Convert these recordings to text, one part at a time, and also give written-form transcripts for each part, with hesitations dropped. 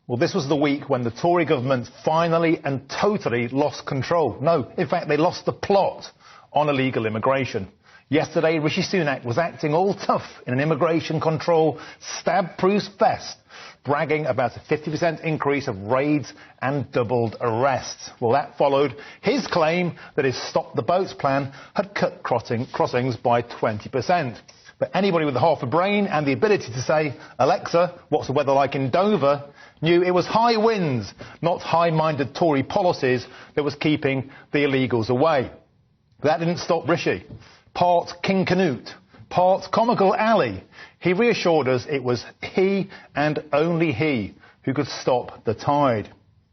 Well, this was the week when the Tory government finally and totally lost control. No, in fact, they lost the plot on illegal immigration. Yesterday, Rishi Sunak was acting all tough in an immigration control stab-proof fest, bragging about a 50% increase of raids and doubled arrests. Well, that followed his claim that his Stop the Boats plan had cut crossings by 20%. But anybody with half a brain and the ability to say, "Alexa, what's the weather like in Dover?" knew it was high winds, not high-minded Tory policies, that was keeping the illegals away. That didn't stop Rishi. Part King Canute, part Comical Alley, he reassured us it was he and only he who could stop the tide.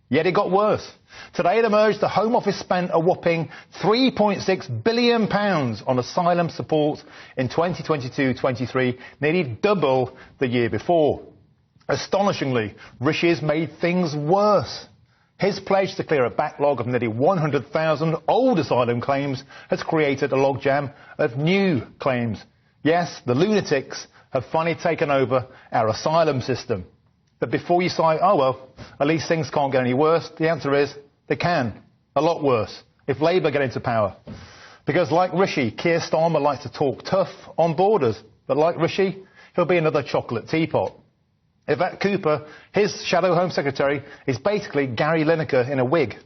Yet it got worse. Today it emerged the Home Office spent a whopping £3.6 billion on asylum support in 2022-23, nearly double the year before. Astonishingly, Rishi has made things worse. His pledge to clear a backlog of nearly 100,000 old asylum claims has created a logjam of new claims. Yes, the lunatics have finally taken over our asylum system. But before you say, "Oh well, at least things can't get any worse," the answer is they can. A lot worse, if Labour get into power. Because like Rishi, Keir Starmer likes to talk tough on borders. But like Rishi, he'll be another chocolate teapot. Yvette Cooper, his shadow Home Secretary, is basically Gary Lineker in a wig.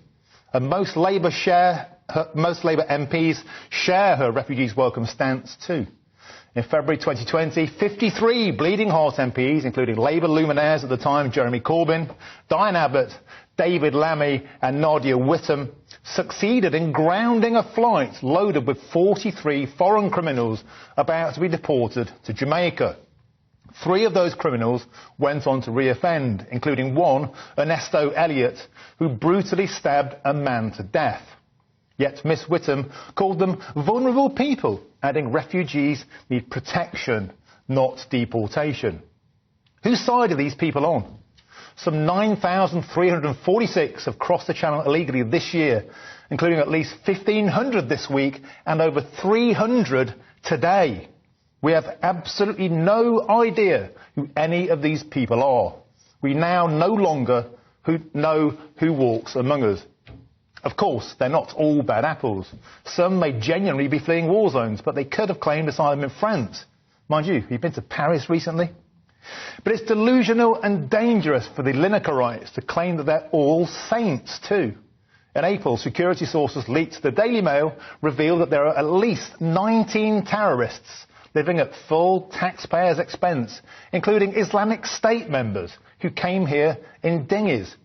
And most Labour MPs share her refugees welcome stance too. In February 2020, 53 bleeding heart MPs, including Labour luminaires at the time, Jeremy Corbyn, Diane Abbott, David Lammy and Nadia Whittome, succeeded in grounding a flight loaded with 43 foreign criminals about to be deported to Jamaica. 3 of those criminals went on to reoffend, including one, Ernesto Elliott, who brutally stabbed a man to death. Yet Miss Whittome called them vulnerable people, adding refugees need protection, not deportation. Whose side are these people on? Some 9,346 have crossed the channel illegally this year, including at least 1,500 this week and over 300 today. We have absolutely no idea who any of these people are. We now no longer know who walks among us. Of course, they're not all bad apples. Some may genuinely be fleeing war zones, but they could have claimed asylum in France. Mind you, you've been to Paris recently? But it's delusional and dangerous for the Linekerites to claim that they're all saints too. In April, security sources leaked to the Daily Mail revealed that there are at least 19 terrorists living at full taxpayers' expense, including Islamic State members who came here in dinghies.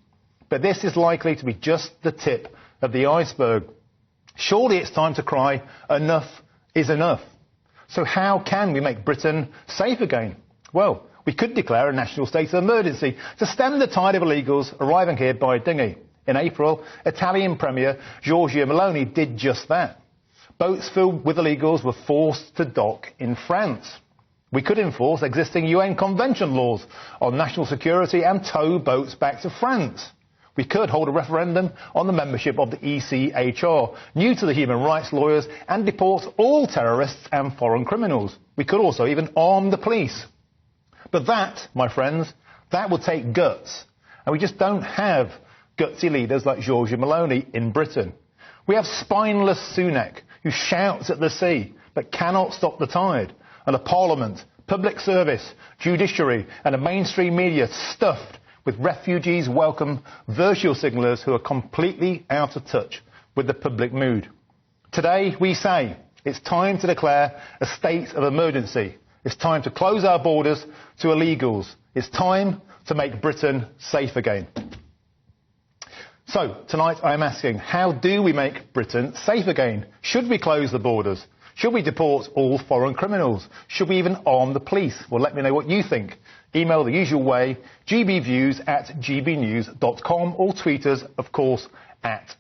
But this is likely to be just the tip of the iceberg. Surely it's time to cry, enough is enough. So how can we make Britain safe again? Well, we could declare a national state of emergency to stem the tide of illegals arriving here by dinghy. In April, Italian Premier Giorgia Meloni did just that. Boats filled with illegals were forced to dock in France. We could enforce existing UN Convention laws on national security and tow boats back to France. We could hold a referendum on the membership of the ECHR, new to the human rights lawyers, and deport all terrorists and foreign criminals. We could also even arm the police. But that, my friends, that would take guts. And we just don't have gutsy leaders like Giorgia Meloni in Britain. We have spineless Sunak, who shouts at the sea but cannot stop the tide, and a parliament, public service, judiciary and a mainstream media stuffed with refugees welcome virtual signallers who are completely out of touch with the public mood. Today we say it's time to declare a state of emergency. It's time to close our borders to illegals. It's time to make Britain safe again. So, tonight I am asking, how do we make Britain safe again? Should we close the borders? Should we deport all foreign criminals? Should we even arm the police? Well, let me know what you think. Email the usual way, gbviews@gbnews.com, or tweet us, of course, @gbnews.